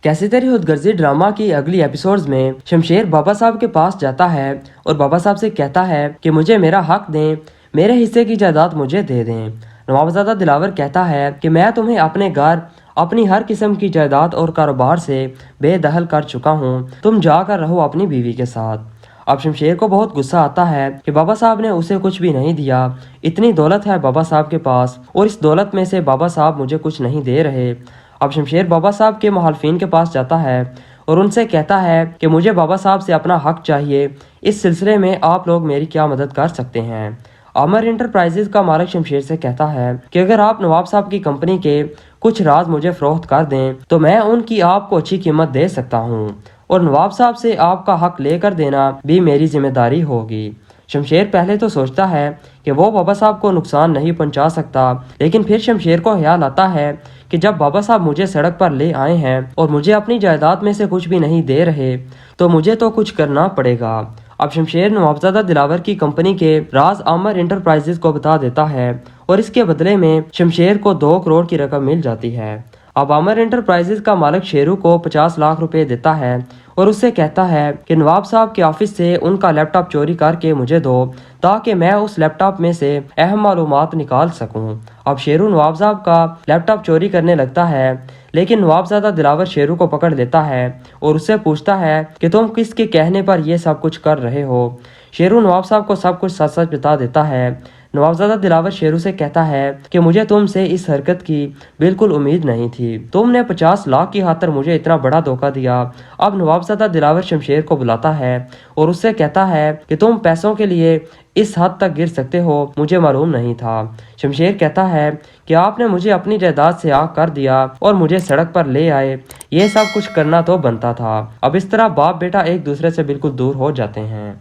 कैसी तेरी खुदगर्जी ड्रामा की अगली एपिसोड्स में शमशेर बाबा साहब के पास जाता है और बाबा साहब से कहता है कि मुझे मेरा हक दें, मेरे हिस्से की जायदाद मुझे दे दें। नवाबजादा दिलावर कहता है कि मैं तुम्हें अपने घर, अपनी हर किस्म की जायदाद और कारोबार से बेदखल कर चुका हूँ, तुम जाकर रहो अपनी बीवी के साथ। अब शमशेर को बहुत गुस्सा आता है कि बाबा साहब ने उसे कुछ भी नहीं दिया। इतनी दौलत है बाबा साहब के पास और इस दौलत में से बाबा साहब मुझे कुछ नहीं दे रहे। अब शमशेर बाबा साहब के मुखालिफिन के पास जाता है और उनसे कहता है कि मुझे बाबा साहब से अपना हक चाहिए, इस सिलसिले में आप लोग मेरी क्या मदद कर सकते हैं। आमर इंटरप्राइजेज का मालिक शमशेर से कहता है कि अगर आप नवाब साहब की कंपनी के कुछ राज मुझे फरोख्त कर दें तो मैं उनकी आपको अच्छी कीमत दे सकता हूँ और नवाब साहब से आपका हक लेकर देना भी मेरी जिम्मेदारी होगी। शमशेर पहले तो सोचता है कि वो बाबा साहब को नुकसान नहीं पहुंचा सकता, लेकिन फिर शमशेर को ख्याल आता है कि जब बाबा साहब मुझे सड़क पर ले आए हैं और मुझे अपनी जायदाद में से कुछ भी नहीं दे रहे तो मुझे तो कुछ करना पड़ेगा। अब शमशेर नवाबजादा दिलावर की कंपनी के राज आमर इंटरप्राइजेज को बता देता है और इसके बदले में शमशेर को 2 करोड़ की रकम मिल जाती है। अब आमर इंटरप्राइजेज का मालिक शेरू को 50 लाख रुपए देता है और उससे कहता है कि नवाब साहब के ऑफिस से उनका लैपटॉप चोरी करके मुझे दो ताकि मैं उस लैपटॉप में से अहम मालूमात निकाल सकूं। अब शेरू नवाब साहब का लैपटॉप चोरी करने लगता है, लेकिन नवाबजादा दिलावर शेरू को पकड़ लेता है और उससे पूछता है कि तुम किसके कहने पर यह सब कुछ कर रहे हो। शेरू नवाब साहब को सब कुछ सच सच बता देता है। नवाबजादा दिलावर शेरू से कहता है कि मुझे तुमसे इस हरकत की बिल्कुल उम्मीद नहीं थी, तुमने 50 लाख की खातिर मुझे इतना बड़ा धोखा दिया। अब नवाबजादा दिलावर शमशेर को बुलाता है और उससे कहता है कि तुम पैसों के लिए इस हद तक गिर सकते हो, मुझे मालूम नहीं था। शमशेर कहता है कि आपने मुझे अपनी जायदाद से आग कर दिया और मुझे सड़क पर ले आए, ये सब कुछ करना तो बनता था। अब इस तरह बाप बेटा एक दूसरे से बिल्कुल दूर हो जाते हैं।